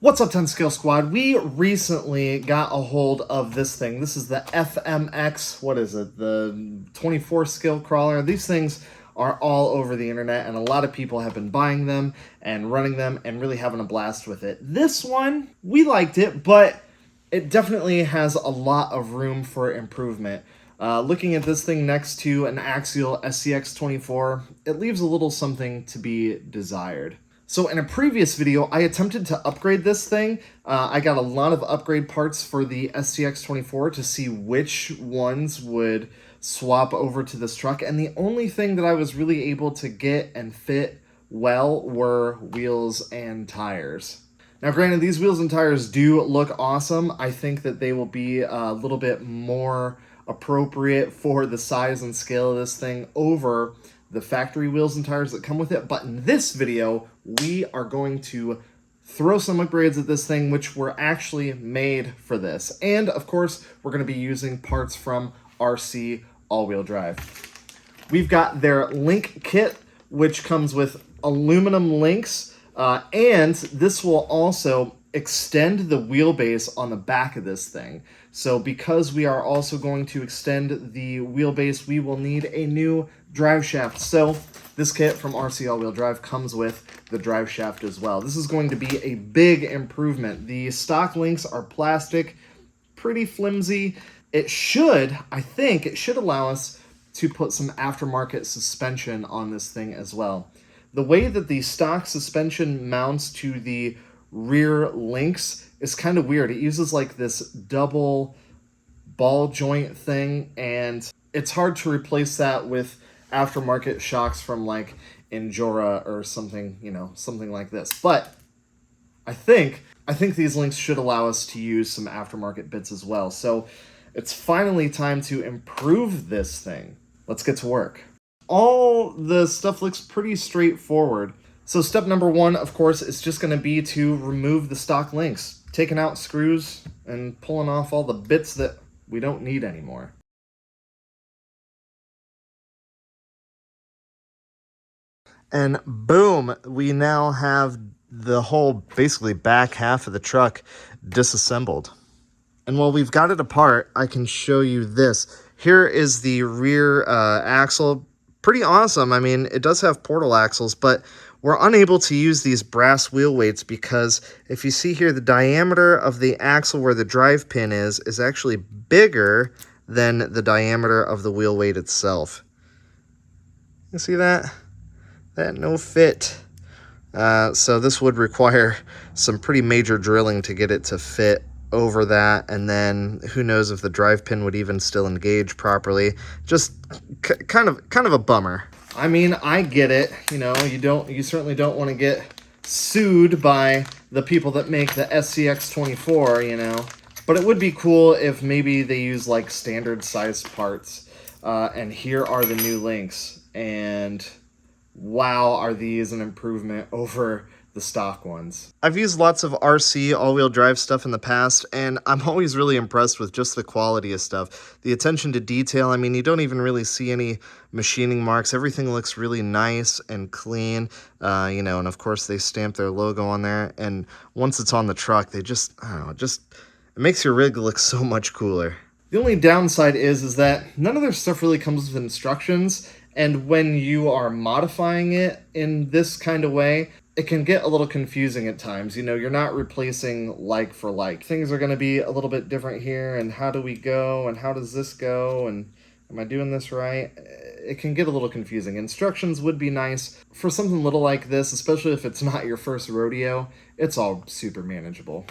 What's up, 10 Scale Squad? We recently got a hold of this thing. This is the FMX, what is it, the 24 scale crawler. These things are all over the internet, and a lot of people have been buying them and running them and really having a blast with it. This one, we liked it, but it definitely has a lot of room for improvement. Looking at this thing next to an Axial SCX-24, it leaves a little something to be desired. So in a previous video, I attempted to upgrade this thing. I got a lot of upgrade parts for the SCX-24 to see which ones would swap over to this truck. And the only thing that I was really able to get and fit well were wheels and tires. Now, granted, these wheels and tires do look awesome. I think that they will be a little bit more appropriate for the size and scale of this thing over the factory wheels and tires that come with it. But in this video, we are going to throw some upgrades at this thing, which were actually made for this. And of course, we're going to be using parts from RC all-wheel drive. We've got their link kit, which comes with aluminum links, and this will also extend the wheelbase on the back of this thing. So because we are also going to extend the wheelbase, we will need a new drive shaft. So this kit from RC All-Wheel Drive comes with the drive shaft as well. This is going to be a big improvement. The stock links are plastic, pretty flimsy. It should, I think, it should allow us to put some aftermarket suspension on this thing as well. The way that the stock suspension mounts to the rear links is kind of weird. It uses like this double ball joint thing, and it's hard to replace that with aftermarket shocks from like Injora or something, you know, something like this. But I think these links should allow us to use some aftermarket bits as well. So it's finally time to improve this thing. Let's get to work. All the stuff looks pretty straightforward. So step number one, of course, is just going to be to remove the stock links, taking out screws and pulling off all the bits that we don't need anymore. And boom, we now have the whole basically back half of the truck disassembled. And while we've got it apart, I can show you this. Here is the rear axle. Pretty awesome. I mean, it does have portal axles, but we're unable to use these brass wheel weights because if you see here, the diameter of the axle where the drive pin is actually bigger than the diameter of the wheel weight itself. You see that? That no fit. So this would require some pretty major drilling to get it to fit over that, and then who knows if the drive pin would even still engage properly. Just kind of a bummer. I mean, I get it. You know, you certainly don't want to get sued by the people that make the SCX24, you know. But it would be cool if maybe they use like standard sized parts. And here are the new links, and wow, are these an improvement over the stock ones. I've used lots of RC all-wheel drive stuff in the past, and I'm always really impressed with just the quality of stuff. The attention to detail, I mean, you don't even really see any machining marks. Everything looks really nice and clean, you know, and of course they stamp their logo on there, and once it's on the truck, they just, I don't know, it makes your rig look so much cooler. The only downside is that none of their stuff really comes with instructions, and when you are modifying it in this kind of way, it can get a little confusing at times. You know, you're not replacing like for like. Things are going to be a little bit different here, and how do we go, and how does this go, and am I doing this right? It can get a little confusing. Instructions would be nice. For something little like this, especially if it's not your first rodeo, it's all super manageable.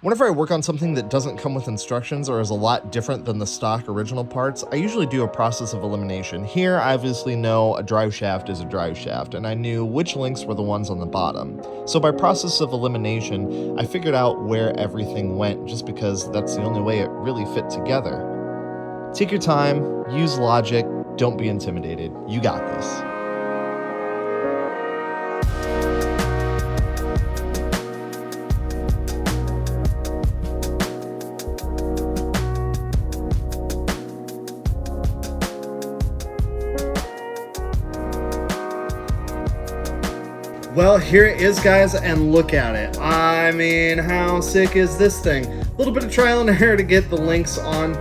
Whenever I work on something that doesn't come with instructions or is a lot different than the stock original parts, I usually do a process of elimination. Here, I obviously know a drive shaft is a drive shaft, and I knew which links were the ones on the bottom. So by process of elimination, I figured out where everything went, just because that's the only way it really fit together. Take your time, use logic, don't be intimidated. You got this. Well, here it is, guys, and look at it. I I mean, how sick is this thing? A little bit of trial and error to get the links on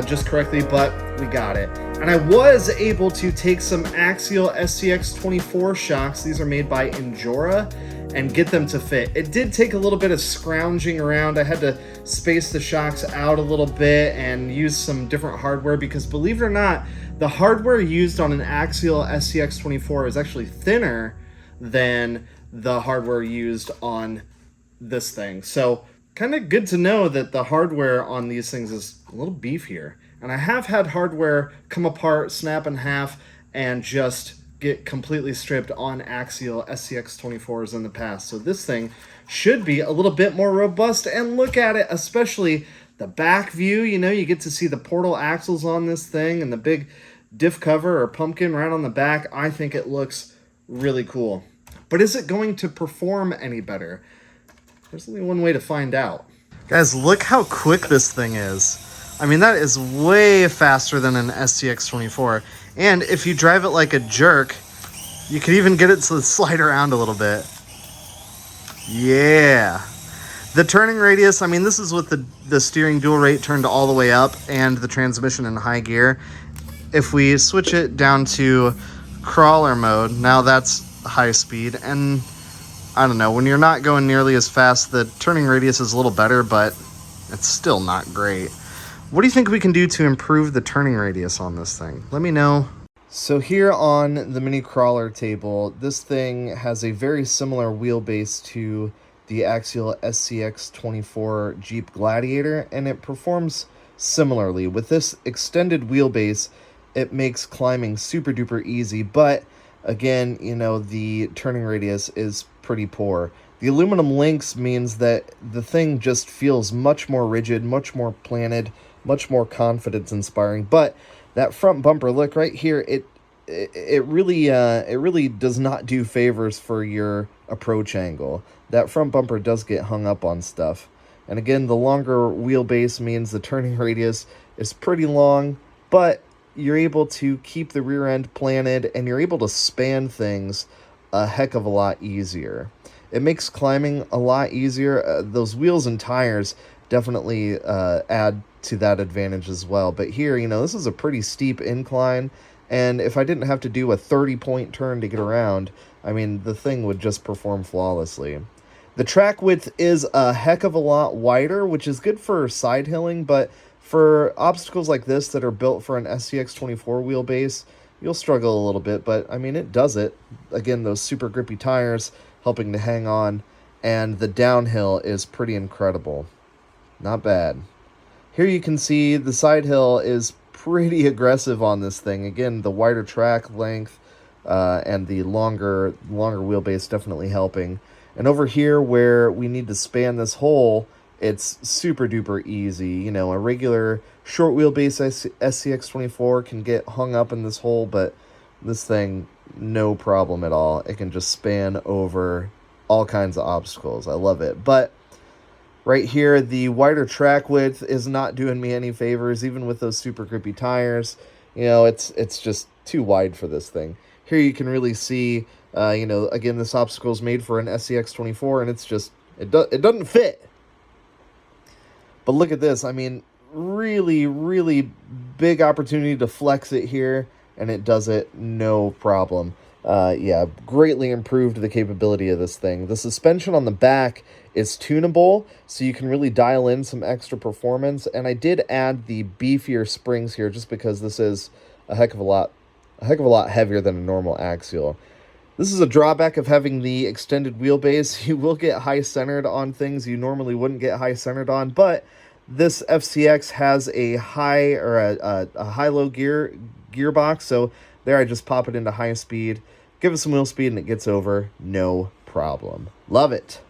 just correctly, but we got it. And I was able to take some Axial SCX24 shocks, these are made by Injora, and get them to fit. It did take a little bit of scrounging around. I had to space the shocks out a little bit and use some different hardware because, believe it or not, the hardware used on an Axial SCX24 is actually thinner than the hardware used on this thing. So kind of good to know that the hardware on these things is a little beefier. And I have had hardware come apart, snap in half, and just get completely stripped on Axial SCX24s in the past. So this thing should be a little bit more robust. And look at it, especially the back view. You know, you get to see the portal axles on this thing and the big diff cover or pumpkin right on the back. I think it looks really cool. But is it going to perform any better? There's only one way to find out. Guys, look how quick this thing is. I mean, that is way faster than an SCX24. And if you drive it like a jerk, you could even get it to slide around a little bit. Yeah. The turning radius, I mean, this is with the steering dual rate turned all the way up and the transmission in high gear. If we switch it down to crawler mode, now that's high speed. And I don't know, when you're not going nearly as fast, the turning radius is a little better, but it's still not great. What do you think we can do to improve the turning radius on this thing? Let me know. So here on the mini crawler table, this thing has a very similar wheelbase to the Axial SCX24 Jeep Gladiator, and it performs similarly. With this extended wheelbase, it makes climbing super duper easy, but again, you know, the turning radius is pretty poor. The aluminum links means that the thing just feels much more rigid, much more planted, much more confidence inspiring. But that front bumper, look right here, it really does not do favors for your approach angle. That front bumper does get hung up on stuff. And again, the longer wheelbase means the turning radius is pretty long, but you're able to keep the rear end planted and you're able to span things a heck of a lot easier. It makes climbing a lot easier. Those wheels and tires definitely add to that advantage as well. But here, you know, this is a pretty steep incline, and if I didn't have to do a 30-point turn to get around, I mean, the thing would just perform flawlessly. The track width is a heck of a lot wider, which is good for side hilling, but for obstacles like this that are built for an SCX24 wheelbase, you'll struggle a little bit, but I mean, it does it. Again, those super grippy tires helping to hang on, and the downhill is pretty incredible. Not bad. Here you can see the side hill is pretty aggressive on this thing. Again, the wider track length and the longer wheelbase definitely helping. And over here where we need to span this hole, it's super duper easy. You know, a regular short wheelbase SCX24 can get hung up in this hole, but this thing, no problem at all. It can just span over all kinds of obstacles. I love it. But right here, the wider track width is not doing me any favors, even with those super grippy tires. You know, it's just too wide for this thing. Here you can really see, you know, again, this obstacle is made for an SCX24, and it's just, it doesn't fit. But look at this. I mean, really, really big opportunity to flex it here, and it does it no problem. Yeah, greatly improved the capability of this thing. The suspension on the back is tunable, so you can really dial in some extra performance. And I did add the beefier springs here just because this is a heck of a lot heavier than a normal Axial. This is a drawback of having the extended wheelbase. You will get high-centered on things you normally wouldn't get high-centered on, but this FCX has a high-low gearbox, so there I just pop it into high speed, give it some wheel speed, and it gets over no problem. Love it.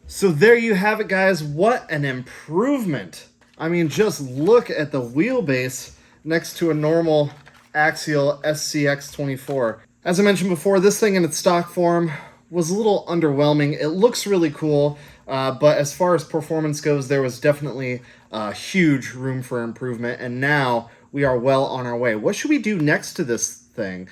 So there you have it, guys. What an improvement. I mean, just look at the wheelbase next to a normal Axial SCX24. As I mentioned before, this thing in its stock form was a little underwhelming. It looks really cool, but as far as performance goes, there was definitely huge room for improvement, and now we are well on our way. What should we do next to this thing?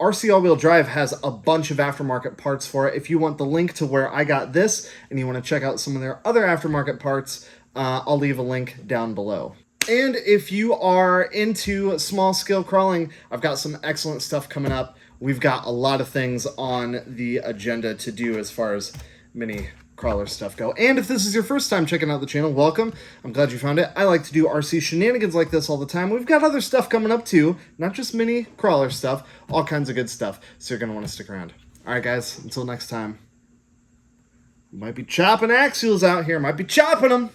RC All-Wheel Drive has a bunch of aftermarket parts for it. If you want the link to where I got this and you want to check out some of their other aftermarket parts, I'll leave a link down below. And if you are into small scale crawling, I've got some excellent stuff coming up. We've got a lot of things on the agenda to do as far as mini crawler stuff go. And if this is your first time checking out the channel, welcome. I'm glad you found it. I like to do RC shenanigans like this all the time. We've got other stuff coming up too, not just mini crawler stuff, all kinds of good stuff. So you're going to want to stick around. All right, guys, until next time. Might be chopping axials out here. Might be chopping them.